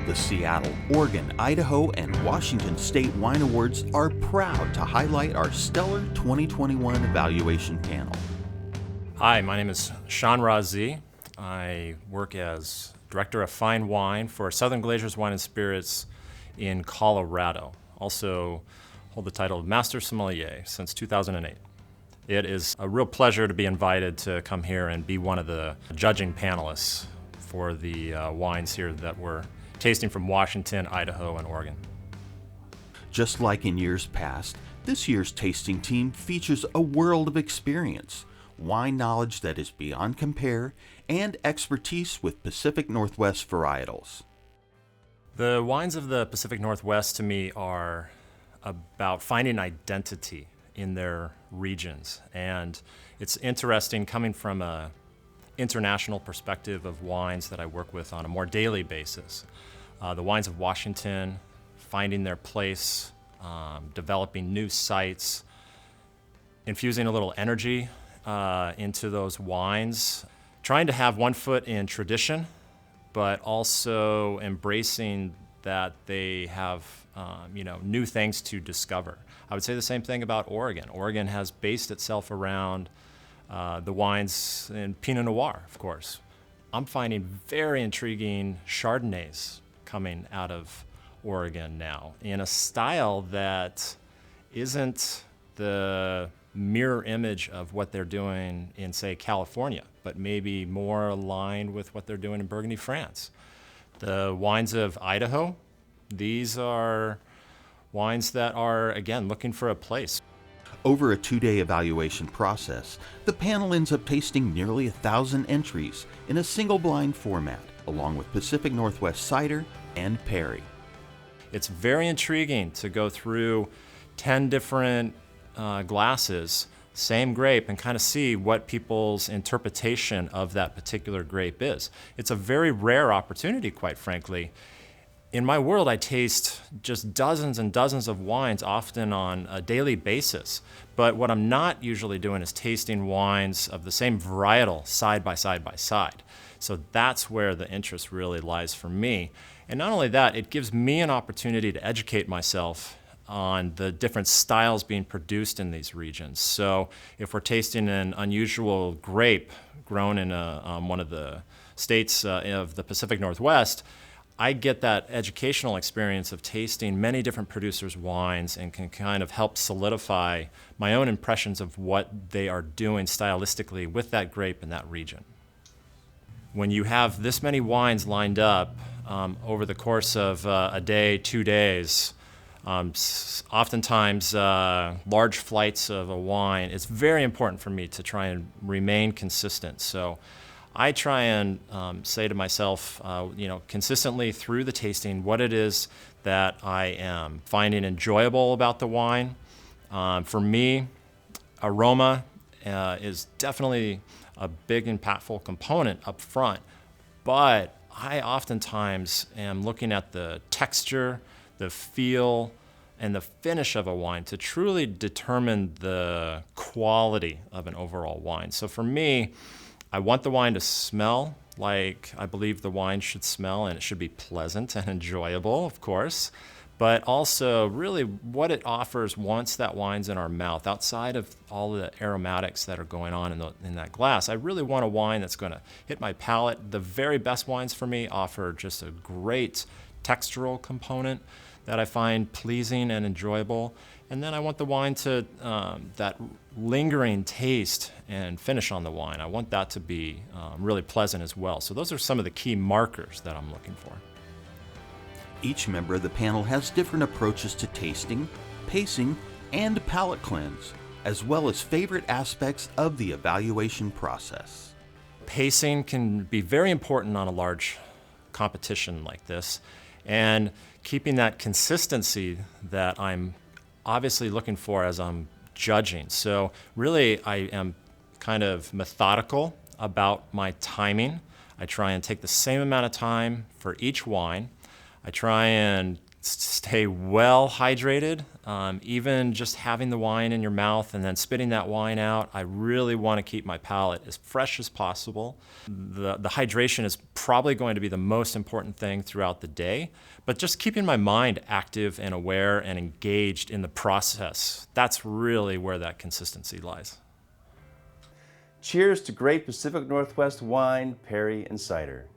The Seattle, Oregon, Idaho, and Washington State Wine Awards are proud to highlight our stellar 2021 evaluation panel. Hi, my name is Sean Razee. I work as Director of Fine Wine for Southern Glazers Wine and Spirits in Colorado. Also hold the title of Master Sommelier since 2008. It is a real pleasure to be invited to come here and be one of the judging panelists for the wines here that we're tasting from Washington, Idaho, and Oregon. Just like in years past, this year's tasting team features a world of experience, wine knowledge that is beyond compare, and expertise with Pacific Northwest varietals. The wines of the Pacific Northwest to me are about finding identity in their regions. And it's interesting coming from an international perspective of wines that I work with on a more daily basis. The wines of Washington, finding their place, developing new sites, infusing a little energy into those wines, trying to have one foot in tradition, but also embracing that they have new things to discover. I would say the same thing about Oregon. Oregon has based itself around the wines in Pinot Noir, of course. I'm finding very intriguing Chardonnays coming out of Oregon now in a style that isn't the mirror image of what they're doing in, say, California, but maybe more aligned with what they're doing in Burgundy, France. The wines of Idaho, these are wines that are, again, looking for a place. Over a 2-day evaluation process, the panel ends up tasting nearly 1,000 entries in a single blind format, along with Pacific Northwest cider and Perry. It's very intriguing to go through 10 different glasses, same grape, and kind of see what people's interpretation of that particular grape is. It's a very rare opportunity, quite frankly. In my world, I taste just dozens and dozens of wines, often on a daily basis. But what I'm not usually doing is tasting wines of the same varietal side by side by side. So that's where the interest really lies for me. And not only that, it gives me an opportunity to educate myself on the different styles being produced in these regions. So if we're tasting an unusual grape grown in one of the states of the Pacific Northwest, I get that educational experience of tasting many different producers' wines and can kind of help solidify my own impressions of what they are doing stylistically with that grape in that region. When you have this many wines lined up over the course of a day, 2 days, oftentimes large flights of a wine, it's very important for me to try and remain consistent. So I try and say to myself, consistently through the tasting, what it is that I am finding enjoyable about the wine. For me, aroma is definitely a big, impactful component up front, but I oftentimes am looking at the texture, the feel, and the finish of a wine to truly determine the quality of an overall wine. So for me, I want the wine to smell like I believe the wine should smell, and it should be pleasant and enjoyable, of course, but also really what it offers once that wine's in our mouth, outside of all the aromatics that are going on in that glass. I really want a wine that's going to hit my palate. The very best wines for me offer just a great textural component that I find pleasing and enjoyable. And then I want the wine to, that lingering taste and finish on the wine, I want that to be really pleasant as well. So those are some of the key markers that I'm looking for. Each member of the panel has different approaches to tasting, pacing, and palate cleanse, as well as favorite aspects of the evaluation process. Pacing can be very important on a large competition like this, and keeping that consistency that I'm obviously looking for as I'm judging. So really I am kind of methodical about my timing. I try and take the same amount of time for each wine. I try and stay well hydrated. Even just having the wine in your mouth and then spitting that wine out, I really want to keep my palate as fresh as possible. The hydration is probably going to be the most important thing throughout the day, but just keeping my mind active and aware and engaged in the process, that's really where that consistency lies. Cheers to great Pacific Northwest wine, Perry and cider.